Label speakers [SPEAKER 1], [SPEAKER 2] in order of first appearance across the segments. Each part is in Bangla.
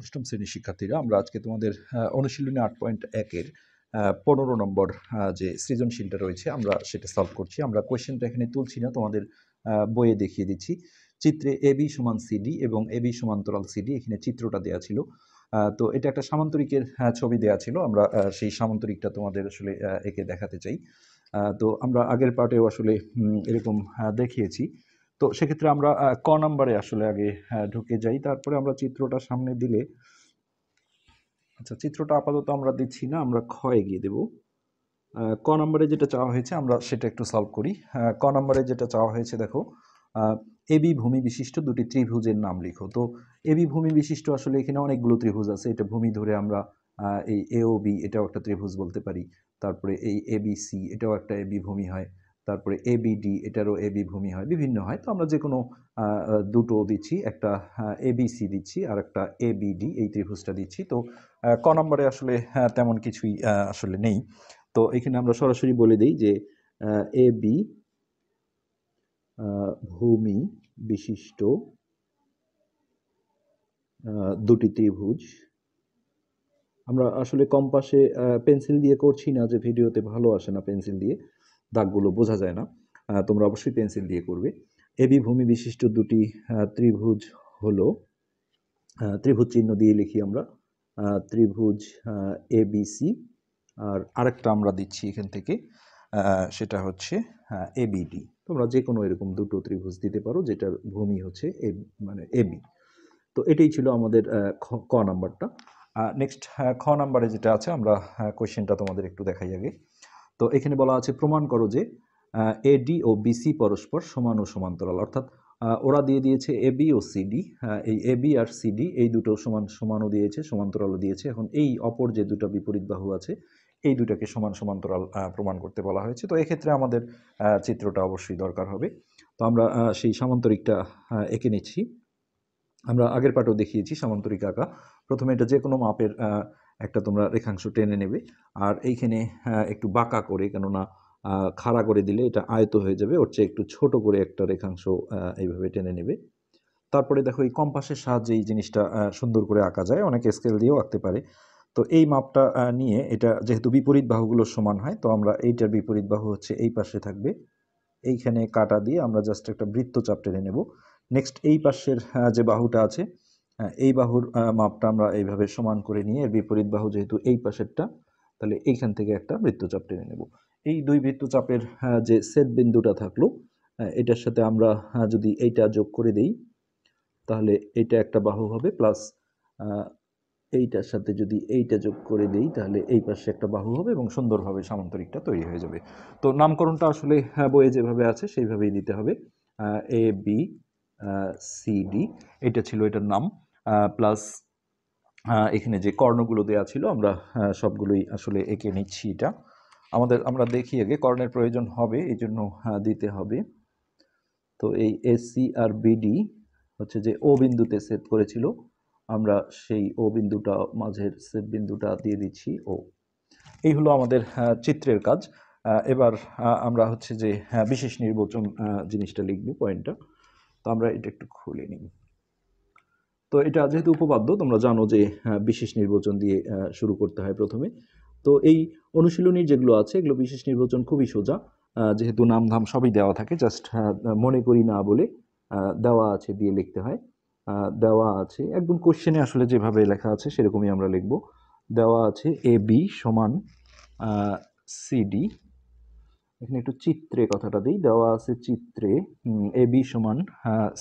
[SPEAKER 1] অষ্টম শ্রেণীর শিক্ষার্থীরা, আমরা আজকে তোমাদের অনুশীলনী 8.1 এর 15 নম্বর যে সৃজনশীলটা রয়েছে আমরা সেটা সলভ করছি। আমরা কোয়েশ্চেনটা এখানে তুলছি না, তোমাদের বইয়ে দেখিয়ে দিচ্ছি। চিত্রে এবি সমান সিডি এবং এবি সমান্তরাল সিডি, এখানে চিত্রটা দেওয়া ছিল। তো এটা একটা সামান্তরিকের ছবি দেওয়া ছিল, আমরা সেই সামান্তরিকটা তোমাদের আসলে একে দেখাতে চাই। তো আমরা আগের পার্টেও আসলে এরকম দেখিয়েছি। তো সেক্ষেত্রে আমরা ক নাম্বারে আসলে আগে ঢুকে যাই, তারপরে আমরা চিত্রটা সামনে দিলে, আচ্ছা চিত্রটা আপাতত আমরা দিচ্ছি না, আমরা ক্ষয়ে গিয়ে দেব। ক নম্বরে যেটা চাওয়া হয়েছে আমরা সেটা একটু সলভ করি। ক নম্বরে যেটা চাওয়া হয়েছে দেখো, এবি ভূমি বিশিষ্ট দুটি ত্রিভুজের নাম লিখো। তো এবি ভূমি বিশিষ্ট আসলে এখানে অনেকগুলো ত্রিভুজ আছে, এটা ভূমি ধরে আমরা এই এ ও বি এটাও একটা ত্রিভুজ বলতে পারি। তারপরে এই এবিসি এটাও একটা এবি ভূমি হয়। তারপরে এবিডি এটারও এবি ভূমি হয়, বিভিন্ন হয়। তো আমরা যে কোনো দুটো দিচ্ছি, একটা এবিসি দিচ্ছি আর একটা এবিডি এই ত্রিভুজটা দিচ্ছি। তো ক নম্বরে আসলে তেমন কিছুই আসলে নেই। তো এখানে আমরা সরাসরি বলে দিই যে এ বি ভূমি বিশিষ্ট দুটি ত্রিভুজ। আমরা আসলে কম্পাসে পেন্সিল দিয়ে করছি না, যে ভিডিওতে ভালো আসে না পেন্সিল দিয়ে, দাগগুলো বোঝা যায় না। তোমরা অবশ্যই পেন্সিল দিয়ে করবে। এবি ভূমি বিশিষ্ট দুটি ত্রিভুজ হলো, ত্রিভুজ চিহ্ন দিয়ে লিখি আমরা, ত্রিভুজ এবিসি, আর আরেকটা আমরা দিচ্ছি এখান থেকে, সেটা হচ্ছে এবিডি। তোমরা যে কোনো এরকম দুটো ত্রিভুজ দিতে পারো যেটার ভূমি হচ্ছে মানে এবি। তো এটাই ছিল আমাদের ক নাম্বারটা। নেক্সট খ নাম্বারে যেটা আছে, আমরা কোয়েশ্চেনটা তোমাদের একটু দেখাই আগে। তো এখানে বলা আছে প্রমাণ করো যে এডি ও বিসি পরস্পর সমান ও সমান্তরাল, অর্থাৎ ওরা দিয়ে দিয়েছে এবি ও সিডি, এই এবি আর সিডি এই দুটো সমানও দিয়েছে, সমান্তরালও দিয়েছে। এখন এই অপর যে দুটো বিপরীত বাহু আছে এই দুটাকে সমান্তরাল প্রমাণ করতে বলা হয়েছে। তো এক্ষেত্রে আমাদের চিত্রটা অবশ্যই দরকার হবে। তো আমরা সেই সামান্তরিকটা এঁকে নিচ্ছি। আমরা আগের পাঠেও দেখিয়েছি সামান্তরিক আঁকা। প্রথমে এটা যে কোনো মাপের একটা তোমরা রেখাংশ টেনে নেবে, আর এইখানে একটু বাঁকা করে, কেননা খাড়া করে দিলে এটা আয়ত হয়ে যাবে, ওর চেয়ে একটু ছোট করে একটা রেখাংশ এইভাবে টেনে নেবে। তারপরে দেখো এই কম্পাসের সাহায্যে এই জিনিসটা সুন্দর করে আঁকা যায়, অনেকে স্কেল দিয়েও আঁকতে পারে। তো এই মাপটা নিয়ে, এটা যেহেতু বিপরীত বাহুগুলো সমান হয়, তো আমরা এইটার বিপরীত বাহু হচ্ছে এই পাশে থাকবে, এইখানে কাটা দিয়ে আমরা জাস্ট একটা বৃত্তচাপ টেনে নেব। নেক্সট এই পাশের যে বাহুটা আছে, এই বাহুর মাপটা আমরা এইভাবে সমান করে নিয়ে, এর বিপরীত বাহু যেহেতু এই পাশেরটা, তাহলে এইখান থেকে একটা বৃত্তচাপ টেনে নেব। এই দুই বৃত্তচাপের যে ছেদ বিন্দুটা থাকলো, এটার সাথে আমরা যদি এইটা যোগ করে দেই, তাহলে এইটা একটা বাহু হবে, প্লাস এইটার সাথে যদি এইটা যোগ করে দেই, তাহলে এই পাশে একটা বাহু হবে এবং সুন্দরভাবে সামান্তরিকটা তৈরি হয়ে যাবে। তো নামকরণটা আসলে বইয়ে যেভাবে আছে সেইভাবেই দিতে হবে। এ বি সিডি এটা ছিল এটার নাম, প্লাস এখানে যে কর্ণগুলো দেওয়া ছিল আমরা সবগুলোই আসলে এঁকে নিচ্ছি। এটা আমরা দেখি আগে, কর্ণের প্রয়োজন হবে এই জন্য দিতে হবে। তো এই এসি আর বিডি হচ্ছে যে ও বিন্দুতে ছেদ করেছিল, আমরা সেই ও বিন্দুটা, মাঝের ছেদ বিন্দুটা দিয়ে দিচ্ছি ও। এই হলো আমাদের চিত্রের কাজ। এবার আমরা হচ্ছে যে বিশেষ নির্বাচন জিনিসটা লিখব, পয়েন্টটা। তো আমরা এটা একটু খুলে নিই। তো এটা যেহেতু উপপাদ্য, তোমরা জানো যে বিশেষ নির্বাচন দিয়ে শুরু করতে হয় প্রথমে। তো এই অনুশীলনীর যেগুলো আছে এগুলো বিশেষ নির্বাচন খুবই সোজা, যেহেতু নাম ধাম সবই দেওয়া থাকে, জাস্ট মনে করি না বলে দেওয়া আছে দিয়ে লিখতে হয়। দেওয়া আছে একদম কোশ্চেনে আসলে যেভাবে লেখা আছে সেরকমই আমরা লিখব। দেওয়া আছে এ বি সমান সিডি, এখানে একটু চিত্রে কথাটা দিই, দেওয়া আছে চিত্রে এ বি সমান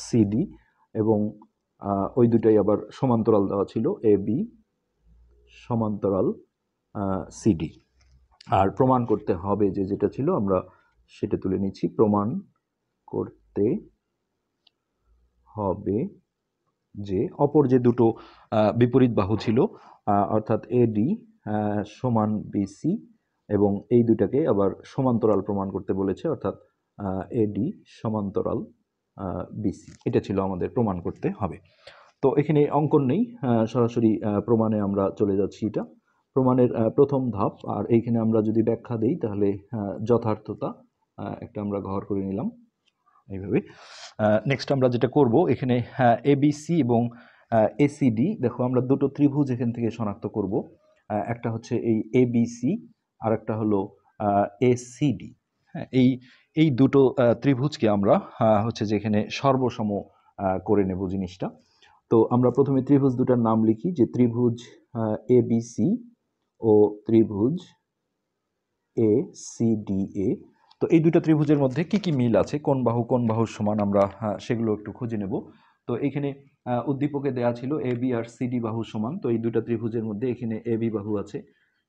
[SPEAKER 1] সিডি, এবং ওই দুটাই আবার সমান্তরাল দেওয়া ছিল, এ বি সমান্তরাল সিডি। আর প্রমাণ করতে হবে যে যেটা ছিল আমরা সেটা তুলে নিচ্ছি। প্রমাণ করতে হবে যে অপর যে দুটো বিপরীত বাহু ছিল, অর্থাৎ এডি সমান বিসি, এবং এই দুটাকে আবার সমান্তরাল প্রমাণ করতে বলেছে, অর্থাৎ এডি সমান্তরাল বিসি। এটা ছিল আমাদের প্রমাণ করতে হবে। তো এখানে অঙ্কন নেই, সরাসরি প্রমাণে আমরা চলে যাচ্ছি। এটা প্রমাণের প্রথম ধাপ, আর এইখানে আমরা যদি ব্যাখ্যা দেই তাহলে যথার্থতা একটা আমরা ঘর করে নিলাম এইভাবে। নেক্সট আমরা যেটা করব, এখানে এবিসি এবং এসিডি, দেখো আমরা দুটো ত্রিভুজ এখান থেকে শনাক্ত করব। একটা হচ্ছে এই এবিসি, আর একটা হলো এসিডি। হ্যাঁ, এই এই দুটো ত্রিভুজকে আমরা হচ্ছে যে এখানে সর্বসম করে নেব জিনিসটা। তো আমরা প্রথমে ত্রিভুজ দুটার নাম লিখি, যে ত্রিভুজ এবিসি ও ত্রিভুজ এসিডিএ। তো এই দুটো ত্রিভুজের মধ্যে কি কি মিল আছে, কোন বাহুর সমান, আমরা সেগুলো একটু খুঁজে নেব। তো এখানে উদ্দীপকে দেয়া ছিল এবি আর সিডি বাহু সমান। তো এই দুটো ত্রিভুজের মধ্যে এখানে এবি বাহু আছে,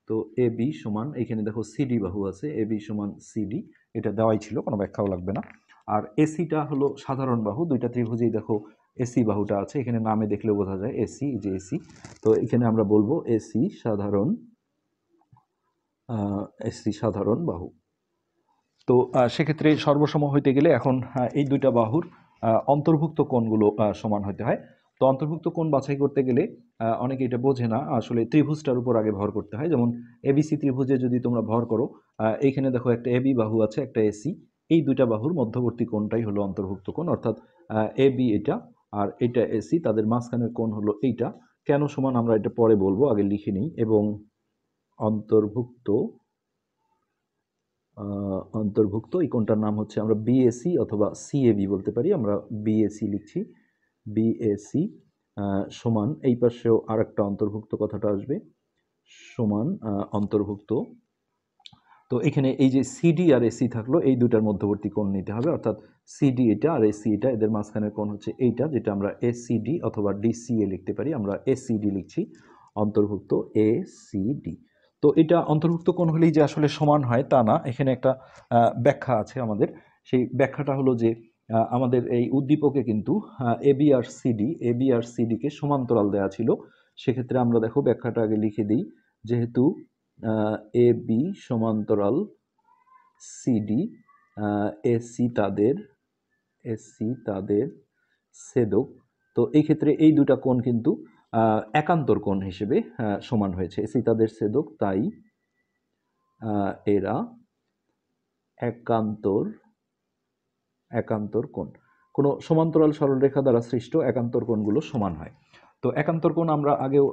[SPEAKER 1] তো এবি সমান, এখানে দেখো সিডি বাহু আছে, এবি সমান সিডি, এটা দেওয়াই ছিল, কোনো ব্যাখ্যাও লাগবে না। আর এসিটা হলো সাধারণ বাহু, দুইটা ত্রিভুজেই দেখো এসি বাহুটা আছে, এখানে নামে দেখলেও বোঝা যায় এসি, যে এসি। তো এখানে আমরা বলবো এসি সাধারণ বাহু। তো সেক্ষেত্রে সর্বসম হইতে গেলে এখন এই দুইটা বাহুর অন্তর্ভুক্ত কোণগুলো সমান হতে হয়। তো অন্তর্ভুক্ত কোণ বাছাই করতে গেলে অনেকে এটা বোঝে না, আসলে ত্রিভুজটার উপর আগে ভর করতে হয়। যেমন এবিসি ত্রিভুজে যদি তোমরা ভর করো, এইখানে দেখো একটা এবি বাহু আছে, একটা এসি, এই দুইটা বাহুর মধ্যবর্তী কোণটাই হলো অন্তর্ভুক্ত কোণ, অর্থাৎ এবি এটা আর এটা এসি, তাদের মাঝখানের কোণ হলো এইটা। কেন সমান আমরা এটা পরে বলবো, আগে লিখে নিই। এবং অন্তর্ভুক্ত এই কোণটার নাম হচ্ছে, আমরা বিএসি অথবা সিএবি বলতে পারি, আমরা বিএসি লিখছি, বিএসি সমান, এই পাশেও আর একটা অন্তর্ভুক্ত কথাটা আসবে, সমান অন্তর্ভুক্ত। তো এখানে এই যে সিডি আর এসি থাকলো, এই দুটার মধ্যবর্তী কোণ নিতে হবে, অর্থাৎ সিডি এটা আর এসি এটা, এদের মাঝখানের কোণ হচ্ছে এইটা, যেটা আমরা এসিডি অথবা ডিসিএ লিখতে পারি, আমরা এসিডি লিখছি, অন্তর্ভুক্ত এসিডি। তো এটা অন্তর্ভুক্ত কোণ হলেই যে আসলে সমান হয় তা না, এখানে একটা ব্যাখ্যা আছে আমাদের। সেই ব্যাখ্যাটা হলো যে আমাদের এই উদ্দীপকে কিন্তু এবি আর সিডিকে সমান্তরাল দেওয়া ছিল। সেক্ষেত্রে আমরা দেখো ব্যাখ্যাটা আগে লিখে দিই, যেহেতু এ বি সমান্তরাল সিডি, এসি তাদের ছেদক। তো এই ক্ষেত্রে এই দুটা কোণ কিন্তু একান্তর কোণ হিসেবে সমান হয়েছে, এসি তাদের ছেদক, তাই এরা একান্তর কোণ। কোনো সমান্তরাল সরলরেখা দ্বারা সৃষ্ট একান্তর কোণগুলো সমান হয়। তো একান্তর কোণ আমরা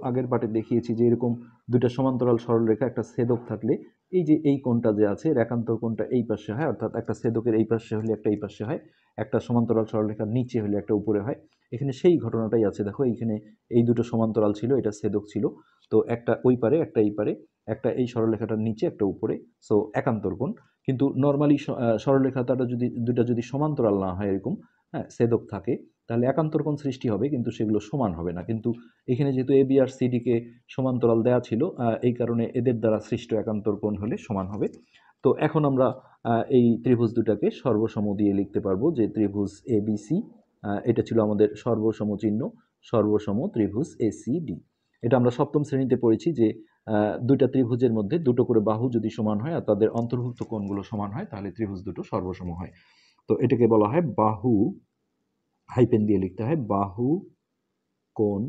[SPEAKER 1] আগের পাঠে দেখিয়েছি যে এরকম দুইটা সমান্তরাল সরলরেখা একটা ছেদক থাকলে এই যে এই কোণটা যে আছে, এর একান্তর কোণটা এই পাশে হয়, অর্থাৎ একটা ছেদকের এই পাশে হলে একটা এই পাশে হয়, একটা সমান্তরাল সরলরেখার নিচে হলে একটা উপরে হয়। এখানে সেই ঘটনাটাই আছে, দেখো এইখানে এই দুটো সমান্তরাল ছিল, এটা ছেদক ছিল, তো একটা ওই পারে একটা এই পারে, একটা এই সরলরেখাটার নিচে একটা উপরে, সো একান্তর কোণ। কিন্তু নর্মালি সরলরেখাটা দুটা যদি সমান্তরাল না হয়, এরকম হ্যাঁ ছেদক থাকে, তাহলে একান্তর কোণ সৃষ্টি হবে, কিন্তু সেগুলো সমান হবে না। কিন্তু এখানে যেহেতু এবি আর সিডিকে সমান্তরাল দেওয়া ছিল, এই কারণে এদের দ্বারা সৃষ্ট একান্তর কোণ হলে সমান হবে। তো এখন আমরা এই ত্রিভুজ দুটাকে সর্বসম দিয়ে লিখতে পারবো, যে ত্রিভুজ এবিসি, এটা ছিল আমাদের সর্বসম চিহ্ন, সর্বসম ত্রিভুজ এসিডি। এটা আমরা সপ্তম শ্রেণীতে পড়েছি যে দুইটা ত্রিভুজের মধ্যে দুটো করে বাহু যদি সমান হয় আর তাদের অন্তর্ভুক্ত কোণগুলো সমান হয়, তাহলে ত্রিভুজ দুটো সর্বসম হয়। তো এটাকে বলা হয় বাহু, হাইপেন দিয়ে লিখতে হয়, বাহু কোণ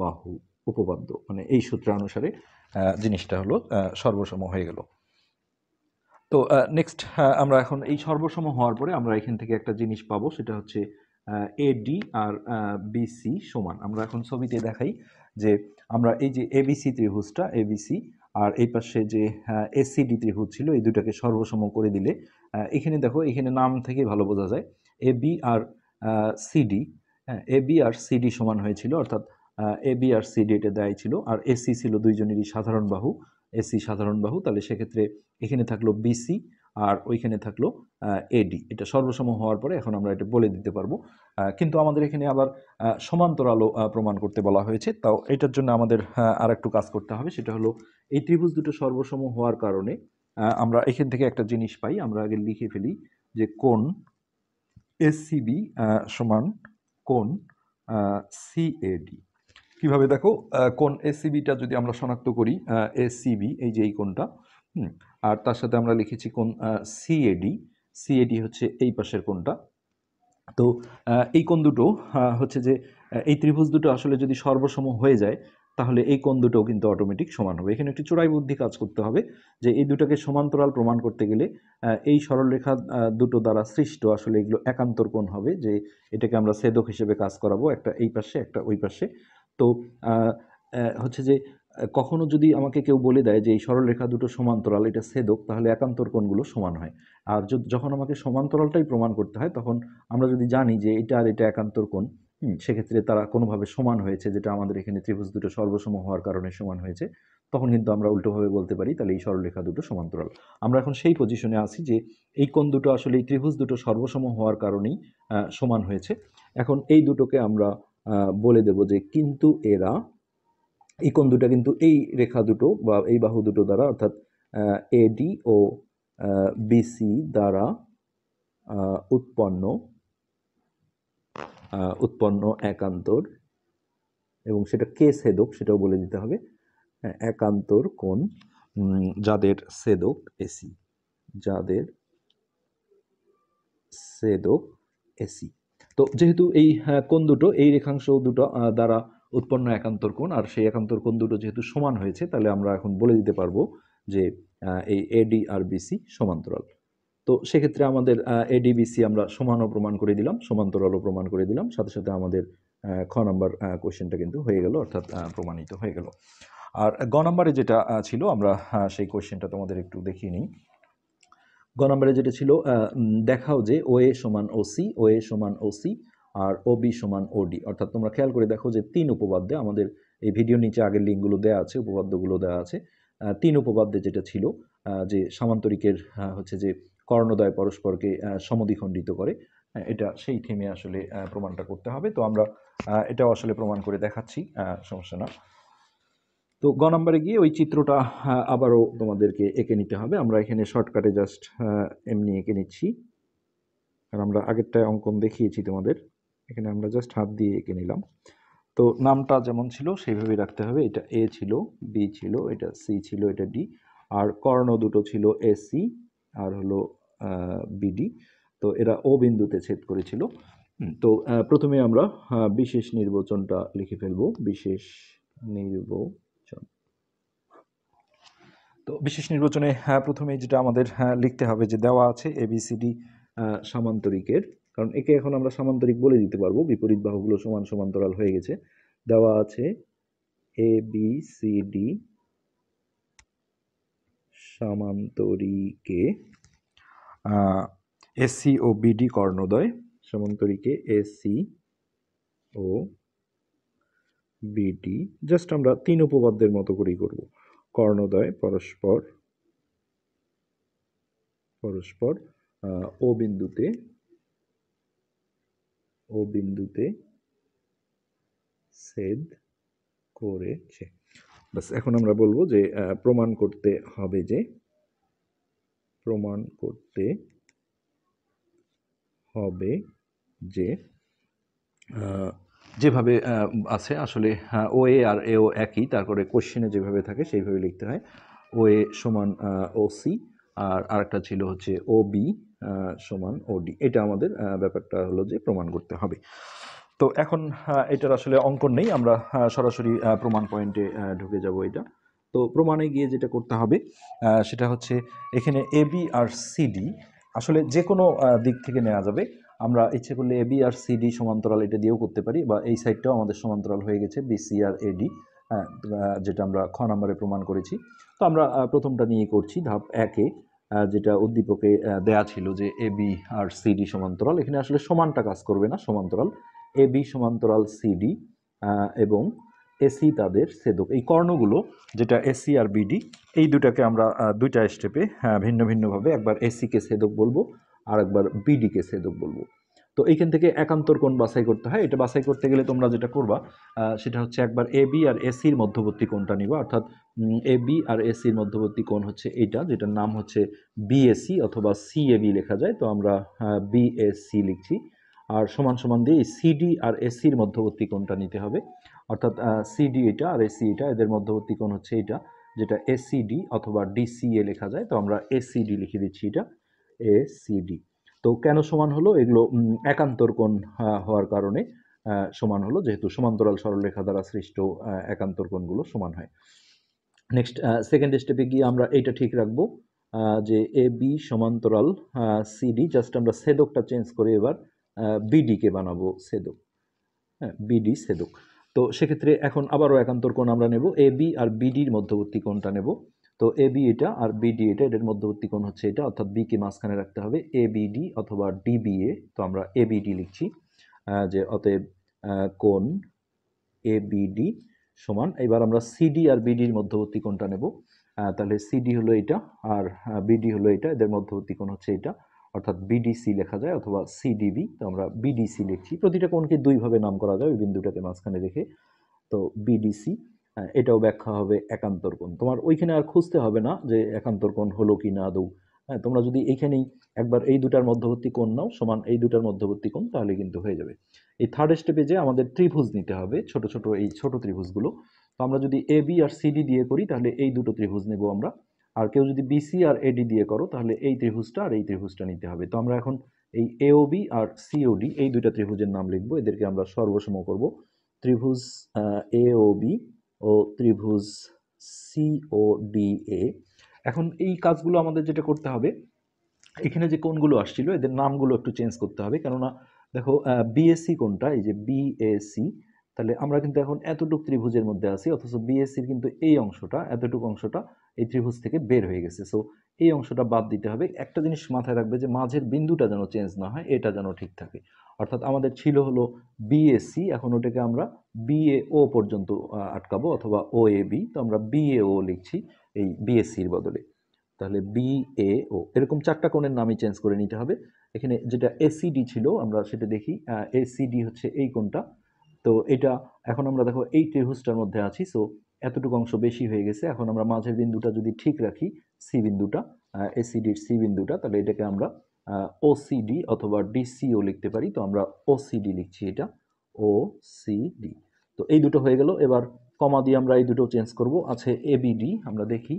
[SPEAKER 1] বাহু উপপাদ্য, মানে এই সূত্রানুসারে জিনিসটা হলো সর্বসম হয়ে গেল। তো নেক্সট আমরা এখন এই সর্বসম হওয়ার পরে আমরা এখান থেকে একটা জিনিস পাবো, সেটা হচ্ছে এডি আর বিসি সমান। আমরা এখন ছবিতে দেখাই যে আমরা এই যে এবিসি ত্রিভুজটা, এবিসি আর এই পাশে যে এসিডি ত্রিভুজ ছিল, এই দুটাকে সর্বসম করে দিলে এখানে দেখো, এখানে নাম থেকে ভালো বোঝা যায় এবি আর সিডি, হ্যাঁ এবি আর সিডি সমান হয়েছিল, অর্থাৎ এবি আর সিডি এটা দেয় ছিল, আর এসি ছিল দুইজনেরই সাধারণ বাহু, এসি সাধারণ বাহু, তাহলে সেক্ষেত্রে এখানে থাকলো বিসি আর ওইখানে থাকলো এডি। এটা সর্বসম হওয়ার পরে এখন আমরা এটা বলে দিতে পারবো। কিন্তু আমাদের এখানে আবার সমান্তরালও প্রমাণ করতে বলা হয়েছে, তাও এটার জন্য আমাদের আর একটু কাজ করতে হবে, সেটা হলো এই ত্রিভুজ দুটো সর্বসম হওয়ার কারণে আমরা এখান থেকে একটা জিনিস পাই, আমরা আগে লিখে ফেলি যে কোণ এসিবি সমান কোণ সিএডি। কিভাবে দেখো, কোণ এসিবিটা যদি আমরা শনাক্ত করি, এসিবি এই যে এই কোণটা, আর তার সাথে আমরা লিখেছি কোণ সিএডি, সিএডি হচ্ছে এই পাশের কোণটা। তো এই কোণ দুটো হচ্ছে যে এই ত্রিভুজ দুটো আসলে যদি সর্বসম হয়ে যায়, তাহলে এই কোণ দুটোও কিন্তু অটোমেটিক সমান হবে। এখানে একটি চোরাই বুদ্ধি কাজ করতে হবে যে এই দুটোকে সমান্তরাল প্রমাণ করতে গেলে এই সরলরেখা দুটো দ্বারা সৃষ্ট আসলে এগুলো একান্তর কোণ হবে, যে এটাকে আমরা ছেদক হিসেবে কাজ করাবো, একটা এই পাশে একটা ওই পাশে। তো হচ্ছে যে কখনো যদি আমাকে কেউ বলে দেয় যে এই সরলরেখা দুটো সমান্তরাল, এটা ছেদক, তাহলে একান্তর কোণগুলো সমান হয়। আর যখন আমাকে সমান্তরালটাই প্রমাণ করতে হয়, তখন আমরা যদি জানি যে এটা আর এটা একান্তর কোণ, সেক্ষেত্রে তারা কোনোভাবে সমান হয়েছে, যেটা আমাদের এখানে ত্রিভুজ দুটো সর্বসম হওয়ার কারণে সমান হয়েছে, তখন কিন্তু আমরা উল্টোভাবে বলতে পারি তাহলে এই সরলরেখা দুটো সমান্তরাল। আমরা এখন সেই পজিশনে আছি যে এই কোণ দুটো আসলে এই ত্রিভুজ দুটো সর্বসম হওয়ার কারণেই সমান হয়েছে। এখন এই দুটোকে আমরা বলে দেব যে কিন্তু এরা, এই কোণ দুটো কিন্তু এই রেখা দুটো বা এই বাহু দুটো দ্বারা, অর্থাৎ এডি ও বিসি দ্বারা উৎপন্ন একান্তর, এবং সেটা কে ছেদক সেটাও বলে দিতে হবে, একান্তর কোণ যাদের ছেদক এসি, যাদের ছেদক এসি। তো যেহেতু এই কোণ দুটো এই রেখাংশ দুটো দ্বারা উৎপন্ন একান্তর কোণ, আর সেই একান্তর কোণ দুটো যেহেতু সমান হয়েছে, তাহলে আমরা এখন বলে দিতে পারবো যে এই এডি আর বিসি সমান্তরাল। তো সেক্ষেত্রে আমাদের এডিবিসি আমরা সমানও প্রমাণ করে দিলাম, সমান্তরালও প্রমাণ করে দিলাম, সাথে সাথে আমাদের খ নাম্বার কোয়েশ্চেনটা কিন্তু হয়ে গেল, অর্থাৎ প্রমাণিত হয়ে গেল। আর গ নাম্বারে যেটা ছিল, আমরা সেই কোয়েশ্চেনটা তোমাদের একটু দেখিয়ে নিই। গ নাম্বারে যেটা ছিল, দেখাও যে ও এ সমান ওসি, ও এ সমান ওসি, আর ও বি সমান ওডি। অর্থাৎ তোমরা খেয়াল করে দেখো যে 3 উপপাদ্যে, আমাদের এই ভিডিওর নিচে আগের লিঙ্কগুলো দেওয়া আছে, উপপাদ্যগুলো দেওয়া আছে, 3 উপপাদ্যে যেটা ছিল যে সামান্তরিকের হচ্ছে যে কর্ণদ্বয় পরস্পরকে সমদ্বিখণ্ডিত করে, এটা সেই থেমে আসলে প্রমাণটা করতে হবে। তো আমরা এটাও আসলে প্রমাণ করে দেখাচ্ছি, সমস্যা না। তো গ নাম্বারে গিয়ে ওই চিত্রটা আবারও তোমাদেরকে এঁকে নিতে হবে। আমরা এখানে শর্টকাটে জাস্ট এমনি এঁকে নিচ্ছি, আর আমরা আগেরটায় অঙ্কন দেখিয়েছি তোমাদের, এখানে আমরা জাস্ট হাত দিয়ে এঁকে নিলাম। তো নামটা যেমন ছিল সেইভাবেই রাখতে হবে। এটা এ ছিল, বি ছিল, এটা সি ছিল, এটা ডি, আর কর্ণ দুটো ছিল এসি আর হলো বিডি। তো এরা ও বিন্দুতে ছেদ করেছিল। তো প্রথমে আমরা বিশেষ নির্বাচনটা লিখে ফেলবো, বিশেষ নির্বাচন। তো বিশেষ নির্বাচনে প্রথমে যেটা আমাদের লিখতে হবে যে দেওয়া আছে এবিসিডি সামান্তরিকের, কারণ একে এখন আমরা সামান্তরিক বলে দিতে পারবো, বিপরীত বাহুগুলো সমান সমান্তরাল হয়ে গেছে। দেওয়া আছে এবিসিডি সামান্তরিকে এসি ও বিডি কর্ণদ্বয়, সামান্তরিকে এসি ও বিডি, জাস্ট আমরা 3 উপপাদ্যের মতো করেই করব। কর্ণদ্বয় পরস্পর ও বিন্দুতে ছেদ করেছে। বাস, এখন আমরা বলবো যে প্রমাণ করতে হবে যে যেভাবে আছে আসলে ও এ আর এও একই, তারপরে কোশ্চেনে যেভাবে থাকে সেইভাবে লিখতে হয়। ও এ সমান ওসি, আর আরেকটা ছিল হচ্ছে ও বি সমান ওডি। এটা আমাদের ব্যাপারটা হলো যে প্রমাণ করতে হবে। তো এখন এটার আসলে অঙ্কন নেই, আমরা সরাসরি প্রমাণ পয়েন্টে ঢুকে যাব। এটা তো প্রমাণে গিয়ে যেটা করতে হবে সেটা হচ্ছে এখানে এবি আর সিডি আসলে যে কোনো দিক থেকে নেওয়া যাবে। আমরা ইচ্ছে করলে এবি আর সিডি সমান্তরাল এটা দিয়েও করতে পারি, বা এই সাইডটাও আমাদের সমান্তরাল হয়ে গেছে, বিসি আর এডি, যেটা আমরা খ নাম্বারে প্রমাণ করেছি। তো আমরা প্রথমটা নিয়ে করছি, ধাপ 1-এ যেটা উদ্দীপকে দেয়া ছিল যে এবি আর সিডি সমান্তরাল। এখানে আসলে সমানটা কাজ করবে না, সমান্তরাল এবি সমান্তরাল সিডি এবং এসি তাদের ছেদক। এই কর্ণগুলো যেটা এসি আর বিডি, এই দুটাকে আমরা দুইটা স্টেপে ভিন্ন ভিন্নভাবে, একবার এসিকে ছেদক বলবো আর একবার বিডিকে ছেদক বলবো। তো এইখান থেকে একান্তর কোণ বাছাই করতে হয়। এটা বাছাই করতে গেলে তোমরা যেটা করবা সেটা হচ্ছে একবার এবি আর এসির মধ্যবর্তী কোণটা নিবা, অর্থাৎ এবি আর এসির মধ্যবর্তী কোণ হচ্ছে এইটা, যেটার নাম হচ্ছে বিএসি অথবা সিএবি লেখা যায়। তো আমরা বিএসি লিখছি, আর সমান সমান দিয়ে সিডি আর এসির মধ্যবর্তী কোণটা নিতে হবে, অর্থাৎ সিডি এটা আর এসি এটা, এদের মধ্যবর্তী কোণ হচ্ছে এটা, যেটা এসিডি অথবা ডিসিএ লেখা যায়। তো আমরা এসিডি লিখে দিচ্ছি, এটা এসিডি। তো কেন সমান হলো? এগুলো একান্তর কোণ হওয়ার কারণে সমান হলো, যেহেতু সমান্তরাল সরলরেখা দ্বারা সৃষ্ট একান্তর কোণগুলো সমান হয়। নেক্সট সেকেন্ড স্টেপে গিয়ে আমরা এইটা ঠিক রাখবো যে এ বি সমান্তরাল সিডি, জাস্ট আমরা ছেদকটা চেঞ্জ করে এবার বিডিকে বানাবো ছেদক। হ্যাঁ, বিডি ছেদক। তো সেক্ষেত্রে এখন আবারও একান্তর কোণ আমরা নেব, এ বি আর বিডির মধ্যবর্তী কোণটা নেব। তো এ বি এটা আর বিডি এটা, এটার মধ্যবর্তী কোণ হচ্ছে এটা, অর্থাৎ বি কে মাঝখানে রাখতে হবে, এ বিডি অথবা ডিবিএ। তো আমরা এ বিডি লিখছি, যে অতএব কোণ এ বিডি সমান, এবার আমরা সিডি আর বিডির মধ্যবর্তী কোণটা নেব। তাহলে সিডি হলো এটা আর বিডি হলো এটা, এদের মধ্যবর্তী কোণ হচ্ছে এটা, অর্থাৎ বিডিসি লেখা যায় অথবা সিডিবি। তো আমরা বিডিসি লিখছি, প্রতিটা কোণকে দুইভাবে নাম করা যায় ওই বিন্দুটাকে মাঝখানে রেখে। তো বিডিসি, এটাও ব্যাখ্যা হবে একান্তর কোণ। তোমার ওইখানে আর খুঁজতে হবে না যে একান্তর কোণ হলো কি না আদৌ। হ্যাঁ, তোমরা যদি এইখানেই একবার এই দুটার মধ্যবর্তী কোণ নাও সমান এই দুটার মধ্যবর্তী কোণ, তাহলে কিন্তু হয়ে যাবে। এই থার্ড স্টেপে যে আমাদের ত্রিভুজ নিতে হবে, ছোট ছোট এই ছোট ত্রিভুজগুলো। তো আমরা যদি এ বি আর সিডি দিয়ে করি তাহলে এই দুটো ত্রিভুজ নেব আমরা, আর কেউ যদি বিসি আর এডি দিয়ে করো তাহলে এই ত্রিভুজটা আর এই ত্রিভুজটা নিতে হবে। তো আমরা এখন এই এওবি আর সিওডি এই দুইটা ত্রিভুজের নাম লিখবো, এদেরকে আমরা সর্বসম করব। ত্রিভুজ এওবি ও ত্রিভুজ সিওডিএ। এখন এই কাজগুলো আমাদের যেটা করতে হবে, এখানে যে কোণগুলো আসছিল এদের নামগুলো একটু চেঞ্জ করতে হবে, কেননা দেখো বিএসসি কোণটা, এই যে বিএসসি, তাহলে আমরা কিন্তু এখন এতটুক ত্রিভুজের মধ্যে আছি, অথচ বিএসসির কিন্তু এই অংশটা, এতটুকু অংশটা এই ত্রিভুজ থেকে বের হয়ে গেছে। সো এই অংশটা বাদ দিতে হবে। একটা জিনিস মাথায় রাখবে যে মাঝের বিন্দুটা যেন চেঞ্জ না হয়, এটা যেন ঠিক থাকে। অর্থাৎ আমাদের ছিল হলো বিএসসি, এখন ওটাকে আমরা বিএও পর্যন্ত আটকাবো অথবা ও এ বি। তো আমরা বিএও লিখছি এই বিএসসির বদলে। তাহলে বিএও, এরকম চারটা কোণের নামই চেঞ্জ করে নিতে হবে। এখানে যেটা এসিডি ছিল আমরা সেটা দেখি, এসিডি হচ্ছে এই কোণটা। তো এটা এখন আমরা দেখো এই ত্রিভুজটার মধ্যে আছি, সো এতটুকু অংশ বেশি হয়ে গেছে। এখন আমরা মাঝের বিন্দুটা যদি ঠিক রাখি, সি বিন্দুটা, এসিডির সি বিন্দুটা, তাহলে এটাকে আমরা ওসিডি অথবা ডিসিও লিখতে পারি। তো আমরা ওসিডি লিখছি, এটা ওসিডি। তো এই দুটো হয়ে গেল। এবার কমা দিয়ে আমরা এই দুটো চেঞ্জ করব। আছে এবিডি, আমরা দেখি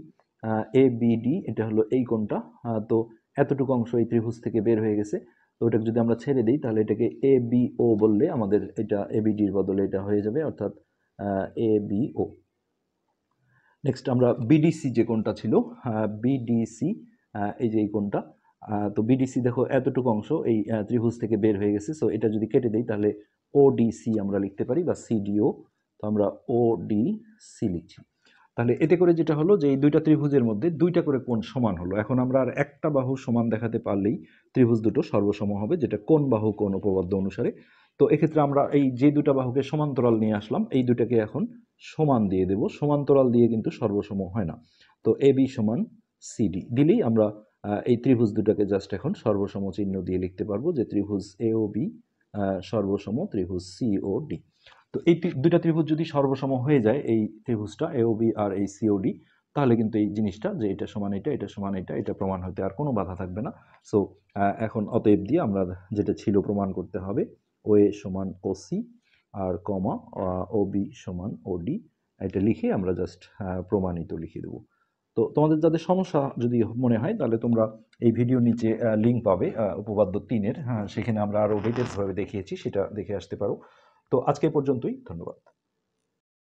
[SPEAKER 1] এবিডি এটা হলো এই কোণটা। তো এতটুকু অংশ এই ত্রিভুজ থেকে বের হয়ে গেছে। তো ওটাকে যদি আমরা ছেড়ে দিই তাহলে এটাকে এ বিও বললে আমাদের এটা এবিডির বদলে এটা হয়ে যাবে, অর্থাৎ এ বিও। নেক্সট আমরা বিডিসি যে কোণটা ছিল, বিডিসি, এই যে এই কোণটা, তো বিডিসি দেখো এতটুকু অংশ এই ত্রিভুজ থেকে বের হয়ে গেছে। সো এটা যদি কেটে দিই তাহলে ওডিসি আমরা লিখতে পারি, বা সিডিও। তো আমরা ওডিসি লিখছি। তাহলে এতে করে যেটা হলো যে এই দুইটা ত্রিভুজের মধ্যে দুইটা করে কোণ সমান হলো। এখন আমরা আর একটা বাহু সমান দেখাতে পারলেই ত্রিভুজ দুটো সর্বসম হবে, যেটা কোণ বাহু কোণ উপপাদ্য অনুসারে। তো এক্ষেত্রে আমরা এই যে দুটা বাহুকে সমান্তরাল নিয়ে আসলাম, এই দুটাকে এখন সমান দিয়ে দেব। সমান্তরাল দিয়ে কিন্তু সর্বসম হয় না। তো এ বি সমান সিডি দিলেই আমরা এই ত্রিভুজ দুটাকে জাস্ট এখন সর্বসম চিহ্ন দিয়ে লিখতে পারবো, যে ত্রিভুজ এ ও বি সর্বসম ত্রিভুজ সি ও ডি। তো এই দুইটা ত্রিভুজ যদি সর্বসম হয়ে যায়, এই ত্রিভুজটা এওবি আর এই সিওডি, তাহলে কিন্তু এই জিনিসটা যে এটা সমান এটা, এটা সমান এটা, এটা প্রমাণ হতে আর কোনো বাধা থাকবে না। সো এখন অতএব দিয়ে আমরা যেটা ছিল প্রমাণ করতে হবে, ও এ সমান ওসি আর কমা ওবি সমান ওডি, এটা লিখে আমরা জাস্ট প্রমাণিত লিখে দেবো। তো তোমাদের যাদের সমস্যা যদি মনে হয় তাহলে তোমরা এই ভিডিওর নিচে লিঙ্ক পাবে উপপাদ্য 3-এর, হ্যাঁ সেখানে আমরা আরও ডিটেলসভাবে দেখিয়েছি, সেটা দেখে আসতে পারো। তো আজকে পর্যন্তই, ধন্যবাদ।